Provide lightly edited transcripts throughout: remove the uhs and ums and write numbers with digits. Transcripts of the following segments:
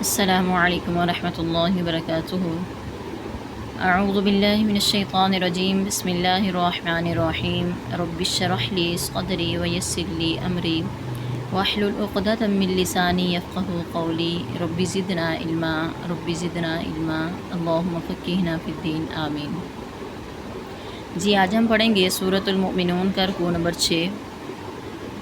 السلام علیکم ورحمۃ اللہ وبرکاتہ۔ اعوذ باللہ من الشیطان الرجیم، بسم اللہ الرحمن الرحیم۔ رب اشرح لی صدری ویسر لی امری واحلل عقدۃ من لسانی یفقہوا قولی۔ رب زدنا علما، رب زدنا علما، اللہم فقہنا فی الدین، آمین۔ جی آج ہم پڑھیں گے سورۃ المؤمنون کا رکوع نمبر 6۔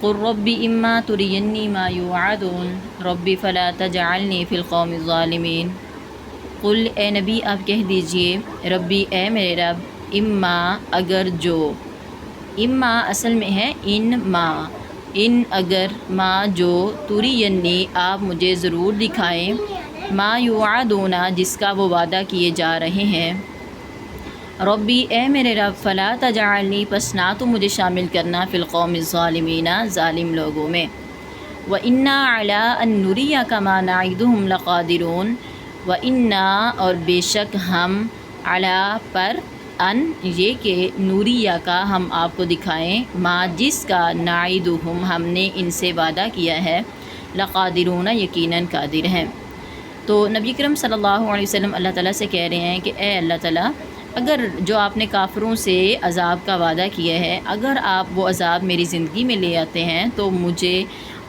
قل رب اما ترینی ما یوعدون رب فلا تجعلنی فی القوم الظالمین۔ قل اے نبی آپ کہہ دیجئے، ربی اے میرے رب، اما اگر جو، اما اصل میں ہے ان اگر، ما جو، ترینی آپ مجھے ضرور دکھائیں، ما یوعدون جس کا وہ وعدہ کیے جا رہے ہیں، ربی اے میرے رب، فلا تجعلنی پس نہ تو مجھے شامل کرنا، فی القوم الظالمین ظالم لوگوں میں، وَإِنَّا عَلَىٰ أَن نُّرِيَكَ مَا نَعِدُهُمْ لَقَادِرُونَ، وَإِنَّا اور بے شک ہم، عَلَىٰ پر، ان یہ کہ نوریہ کا ہم آپ کو دکھائیں، ما جس کا، نعیدہم ہم نے ان سے وعدہ کیا ہے، لقادرون یقیناً قادر ہیں۔ تو نبی کرم صلی اللہ علیہ وسلم اللہ تعالیٰ سے کہہ رہے ہیں کہ اے اللہ تعالیٰ، اگر جو آپ نے کافروں سے عذاب کا وعدہ کیا ہے، اگر آپ وہ عذاب میری زندگی میں لے آتے ہیں تو مجھے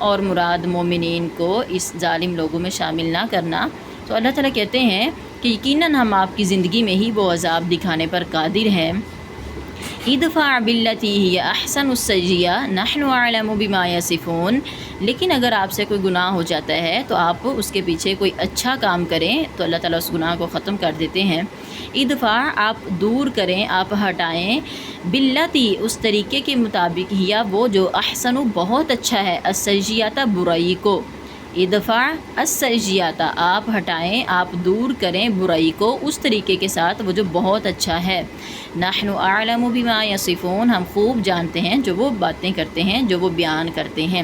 اور مراد مومنین کو اس ظالم لوگوں میں شامل نہ کرنا۔ تو اللہ تعالیٰ کہتے ہیں کہ یقیناً ہم آپ کی زندگی میں ہی وہ عذاب دکھانے پر قادر ہیں۔ ادفع باللتی ہی احسن السیئہ نحن اعلم بما یصفون، لیکن اگر آپ سے کوئی گناہ ہو جاتا ہے تو آپ اس کے پیچھے کوئی اچھا کام کریں تو اللہ تعالیٰ اس گناہ کو ختم کر دیتے ہیں۔ ادفع آپ دور کریں، آپ ہٹائیں، باللتی اس طریقے کے مطابق، یا وہ جو، احسن بہت اچھا ہے، السیئۃ برائی کو، ادفع السیئۃ آپ ہٹائیں، آپ دور کریں برائی کو اس طریقے کے ساتھ وہ جو بہت اچھا ہے، نحن اعلم بما یصفون ہم خوب جانتے ہیں جو وہ باتیں کرتے ہیں، جو وہ بیان کرتے ہیں۔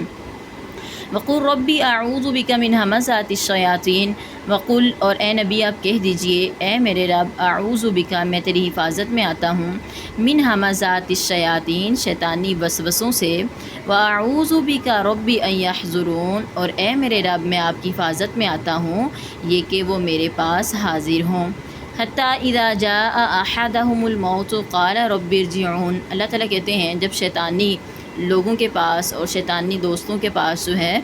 وقل ربی اعوذ بک من ہمزات الشیاطین، وقل اور اے نبی آپ کہہ دیجئے، اے میرے رب، اعوذ بک میں تیری حفاظت میں آتا ہوں، من ہمزات الشیاطین شیطانی وسوسوں سے، واعوذ بک ربی ان یحضرون اور اے میرے رب میں آپ کی حفاظت میں آتا ہوں یہ کہ وہ میرے پاس حاضر ہوں۔ حتیٰ اذا جاء احدهم الموت قال رب ارجعون، اللہ تعالیٰ کہتے ہیں جب شیطانی لوگوں کے پاس اور شیطانی دوستوں کے پاس جو ہے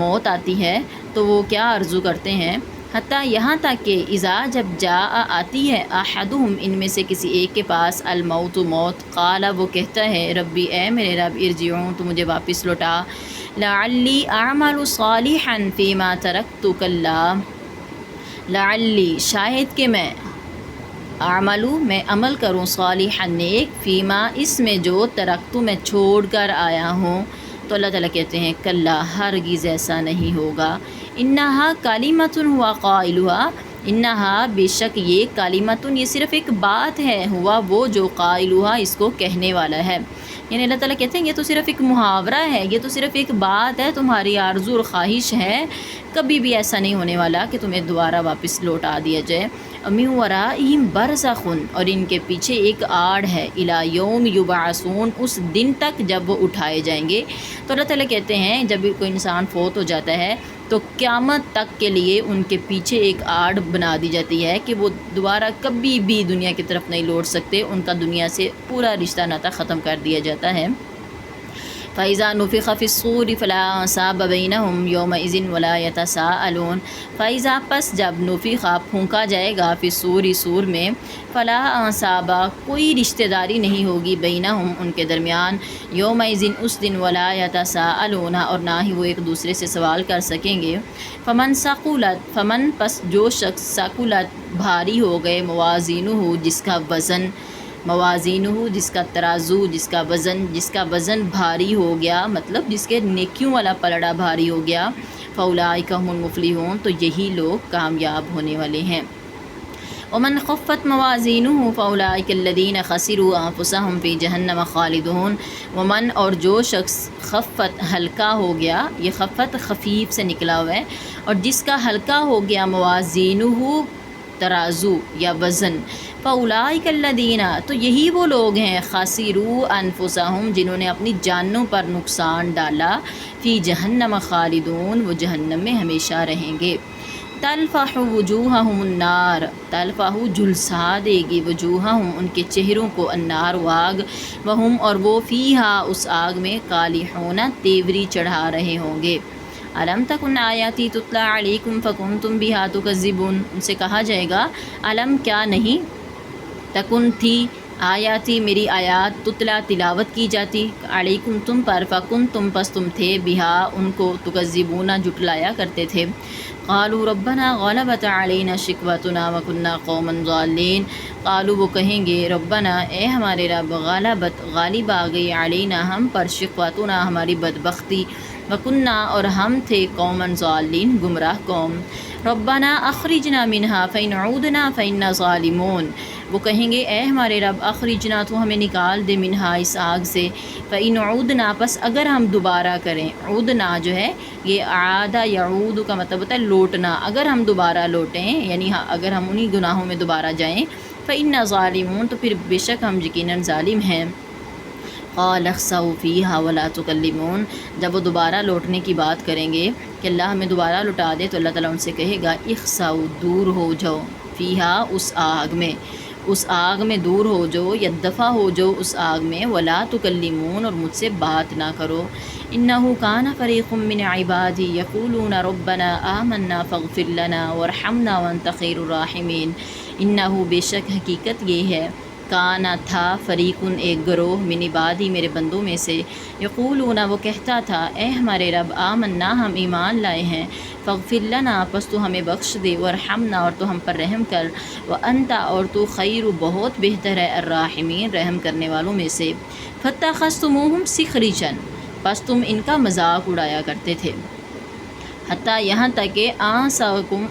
موت آتی ہے تو وہ کیا آرزو کرتے ہیں، حتیٰ یہاں تک کہ اذا جب جاء آتی ہے، احدہم ان میں سے کسی ایک کے پاس، الموت موت، قال وہ کہتا ہے، ربی اے میرے رب، ارجعون تو مجھے واپس لوٹا، لعلی اعمل صالحا فیما ترکت کلا، لعلی شاید کہ میں، اعملو میں عمل کروں، صالحا نیک، فیما اس میں جو، ترکتو میں چھوڑ کر آیا ہوں۔ تو اللہ تعالیٰ کہتے ہیں کلا ہرگز ایسا نہیں ہوگا، انہا کلمۃ ہوا قائلہا، انہا بے شک یہ، کلمۃ یہ صرف ایک بات ہے، ہوا وہ جو، قائلہا اس کو کہنے والا ہے، یعنی اللہ تعالیٰ کہتے ہیں یہ تو صرف ایک محاورہ ہے، یہ تو صرف ایک بات ہے، تمہاری آرزو اور خواہش ہے، کبھی بھی ایسا نہیں ہونے والا کہ تمہیں دوبارہ واپس لوٹا دیا جائے۔ من ورائہم برزخ اور ان کے پیچھے ایک آڑ ہے، الی یوم یبعثون اس دن تک جب وہ اٹھائے جائیں گے۔ تو اللہ تعالیٰ کہتے ہیں جب کوئی انسان فوت ہو جاتا ہے تو قیامت تک کے لیے ان کے پیچھے ایک آڑ بنا دی جاتی ہے کہ وہ دوبارہ کبھی بھی دنیا کی طرف نہیں لوٹ سکتے، ان کا دنیا سے پورا رشتہ ناتا ختم کر دیا جاتا ہے۔ فَإِذَا نُفِخَ فِي الصُّورِ فَلَا أَنْسَابَ بَيْنَهُمْ يَوْمَئِذٍ وَلَا يَتَسَاءَلُونَ، فَإِذَا پس جب نُفِخَ پھونکا جائے گا، فی الصُّورِ سور میں، فَلَا أَنْسَابَ کوئی رشتہ داری نہیں ہوگی، بَيْنَهُمْ ان کے درمیان، يَوْمَئِذٍ اس دن، وَلَا يَتَسَاءَلُونَ اور نہ ہی وہ ایک دوسرے سے سوال کر سکیں گے۔ فَمَنْ ثَقُلَتْ فَمَنْ پس جو شخص، ثقلت بھاری ہو گئے، موازینہ جس کا وزن، موازینہ جس کا ترازو، جس کا وزن بھاری ہو گیا، مطلب جس کے نیکیوں والا پلڑا بھاری ہو گیا، فاولئک هم المفلحون تو یہی لوگ کامیاب ہونے والے ہیں۔ ومن خفت موازینہ فاولئک الذین خسروا انفسهم فی جہنم خالدون، ومن اور جو شخص، خفت ہلکا ہو گیا، یہ خفت خفیف سے نکلا ہوا ہے، اور جس کا ہلکا ہو گیا موازینہ ترازو یا وزن، فاولئک الذین تو یہی وہ لوگ ہیں، خسروا انفسہم جنہوں نے اپنی جانوں پر نقصان ڈالا، فی جہنم خالدون وہ جہنم میں ہمیشہ رہیں گے۔ تلفح وجوہہم النار، تلفح جھلسا دے گی وجوہہم ان کے چہروں کو النار آگ، وہم اور وہ فیہا اس آگ میں کالحون تیوری چڑھا رہے ہوں گے۔ الم تکن آیاتی تتلی علیکم فکنتم بہا تکذبون، ان سے کہا جائے گا الم کیا نہیں، تکن تھی، آیاتی میری آیات، تتلا تلاوت کی جاتی، علیکم تم پر، فکنتم پس تم تھے، بہا ان کو، تکذبون جھٹلایا کرتے تھے۔ قالوا ربنا غلبت علینا شقوتنا وکنا قوما ضالین، قالوا وہ کہیں گے ربنا اے ہمارے رب، غلبت غالب آ گئی، علینا ہم پر، شقوتنا ہماری بدبختی، وکنا اور ہم تھے، قوما ضالین گمراہ قوم۔ ربنا اخرجنا منہا فإن عودنا فإنا ظالمون، وہ کہیں گے اے ہمارے رب اخرجنا تو ہمیں نکال دے، منہا اس آگ سے، فإن عودنا پس اگر ہم دوبارہ کریں، عودنا جو ہے یہ عادہ یعود کا مطلب ہوتا ہے لوٹنا، اگر ہم دوبارہ لوٹیں یعنی اگر ہم انہی گناہوں میں دوبارہ جائیں، فإنا ظالمون تو پھر بے شک ہم یقیناً ظالم ہیں۔ قال اخسؤوا فیہا ولا تکلمون، جب وہ دوبارہ لوٹنے کی بات کریں گے کہ اللہ ہمیں دوبارہ لوٹا دے، تو اللہ تعالیٰ ان سے کہے گا اخسؤا دور ہو جاؤ، فیہا اس آگ میں، اس آگ میں دور ہو جاؤ یا دفع ہو جاؤ اس آگ میں، ولا تکلمون اور مجھ سے بات نہ کرو۔ انہ کان فریق من عبادی یقولون ربنا آمنا فاغفر لنا وارحمنا وانت خیر الراحمین، انہ بے شک حقیقت یہ ہے، کانا تھا، فریقن ایک گروہ، من عبادی میرے بندوں میں سے، یقولون وہ کہتا تھا اے ہمارے رب، آمنا ہم ایمان لائے ہیں، فاغفر لنا پس تو ہمیں بخش دے، ورحمنا اور تو ہم پر رحم کر، وانت اور تو خیر بہت بہتر ہے، الراحمین رحم کرنے والوں میں سے، فاتخذتموہم سخرجا پس تم ان کا مذاق اڑایا کرتے تھے، حتیٰ یہاں تک کہ آنسوکم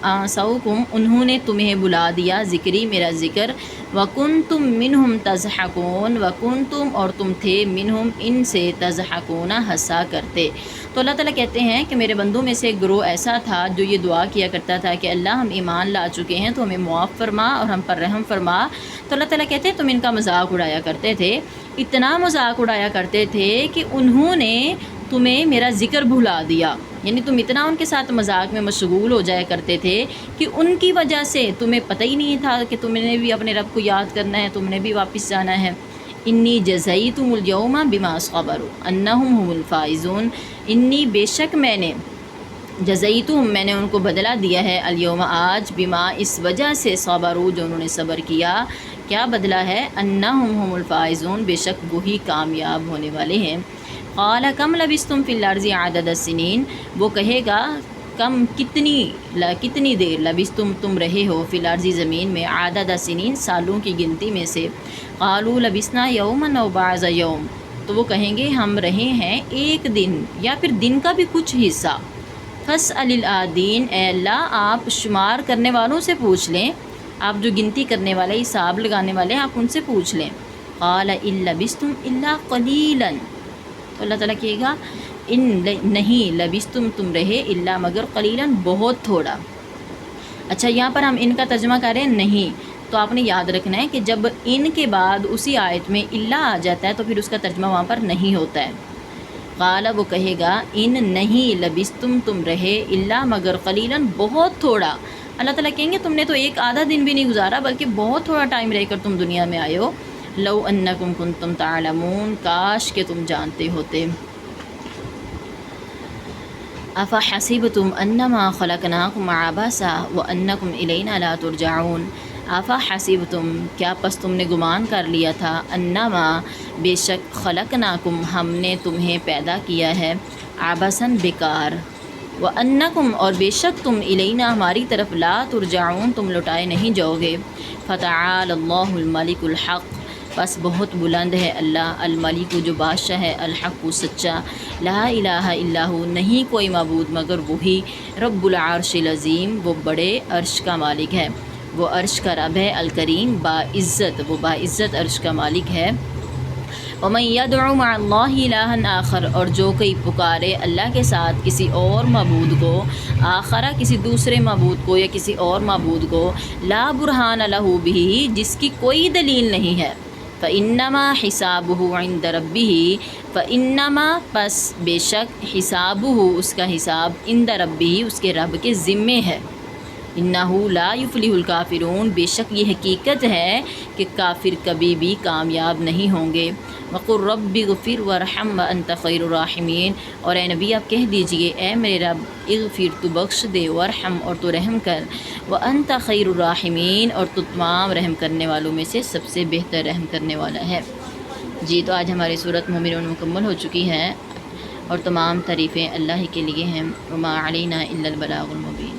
انہوں نے تمہیں بلا دیا، ذکری میرا ذکر، وکنتم منہم تضحکون وکنتم اور تم تھے منہم ان سے، تضحکون ہنسا کرتے۔ تو اللہ تعالیٰ کہتے ہیں کہ میرے بندوں میں سے ایک گروہ ایسا تھا جو یہ دعا کیا کرتا تھا کہ اللہ ہم ایمان لا چکے ہیں تو ہمیں معاف فرما اور ہم پر رحم فرما، تو اللہ تعالیٰ کہتے ہیں تم ان کا مذاق اڑایا کرتے تھے، اتنا مذاق اڑایا کرتے تھے کہ انہوں نے تمہیں میرا ذکر بھلا دیا، یعنی تم اتنا ان کے ساتھ مذاق میں مشغول ہو جایا کرتے تھے کہ ان کی وجہ سے تمہیں پتہ ہی نہیں تھا کہ تم نے بھی اپنے رب کو یاد کرنا ہے، تم نے بھی واپس جانا ہے۔ انی جزیتم اليوم بما صبروا انہم هم الفائزون، انی بے شک میں نے، جزیتم میں نے ان کو بدلہ دیا ہے، الیوم آج، بما اس وجہ سے، صبروا جو انہوں نے صبر کیا، کیا بدلہ ہے، انہم هم الفائزون بے شک وہی کامیاب ہونے والے ہیں۔ قال کم لبثتم فی الارض عدد السنین، وہ کہے گا کم کتنی دیر، لبثتم تم رہے ہو، فی الارض زمین میں، عدد السنین سالوں کی گنتی میں سے، قالوا لبثنا یوما او بعض یوم، تو وہ کہیں گے ہم رہے ہیں ایک دن یا پھر دن کا بھی کچھ حصہ، فاسأل العادین، اے اللہ آپ شمار کرنے والوں سے پوچھ لیں، آپ جو گنتی کرنے والے، حساب لگانے والے آپ ان سے پوچھ لیں۔ قال ان لبثتم الا قلیلا، تو اللہ تعالیٰ کہے گا ان نہیں، لبثتم تم رہے، الا مگر، قلیلاً بہت تھوڑا۔ اچھا یہاں پر ہم ان کا ترجمہ کریں نہیں، تو آپ نے یاد رکھنا ہے کہ جب ان کے بعد اسی آیت میں الا آ جاتا ہے تو پھر اس کا ترجمہ وہاں پر نہیں ہوتا ہے۔ قال وہ کہے گا ان نہیں، لبثتم تم رہے، الا مگر، قلیلاً بہت تھوڑا۔ اللہ تعالیٰ کہیں گے تم نے تو ایک آدھا دن بھی نہیں گزارا بلکہ بہت تھوڑا ٹائم رہ کر تم دنیا میں آئے ہو۔ لو انکم کنتم تعلمون، کاش کہ تم جانتے ہوتے۔ افحسبتم انما خلقناکم عبثا وانکم الینا لا ترجعون، افحسبتم کیا پس تم نے گمان کر لیا تھا، انما بے شک، خلقناکم ہم نے تمہیں پیدا کیا ہے، عبثاً بیکار، وانکم اور بے شک تم، الینا ہماری طرف، لا ترجعون تم لوٹائے نہیں جاؤ گے۔ فتعال اللہ الملک الحق، بس بہت بلند ہے اللہ، الملک جو بادشاہ ہے، الحق سچا، لا الہ الا ہو نہیں کوئی معبود مگر وہی، رب العرش العظیم وہ بڑے عرش کا مالک ہے، وہ عرش کا رب ہے، الکریم باعزت وہ باعزت عرش کا مالک ہے۔ ومن يدعو مع اللہ الہا آخر، اور جو کوئی پکارے اللہ کے ساتھ کسی اور معبود کو، آخرہ کسی دوسرے معبود کو یا کسی اور معبود کو، لا برہان لہ بہ جس کی کوئی دلیل نہیں ہے، فإنما حسابہ عند ربہ، فإنما پس بے شک، حسابہ اس کا حساب، عند ربہ اس کے رب کے ذمے ہے، انہو لا یفلح الکافرون، بے شک یہ حقیقت ہے کہ کافر کبھی بھی کامیاب نہیں ہوں گے۔ وقل رب اغفر وارحم وانت خیر الراحمین، اور اے نبی آپ کہہ دیجئے اے میرے رب اغفر تو بخش دے، وارحم اور تو رحم کر، وانت خیر الراحمین اور تو تمام رحم کرنے والوں میں سے سب سے بہتر رحم کرنے والا ہے۔ جی تو آج ہماری سورۃ مومنون مکمل ہو چکی ہے اور تمام تعریفیں اللہ ہی کے لیے ہیں۔ وما علینا الا البلاغ المبین۔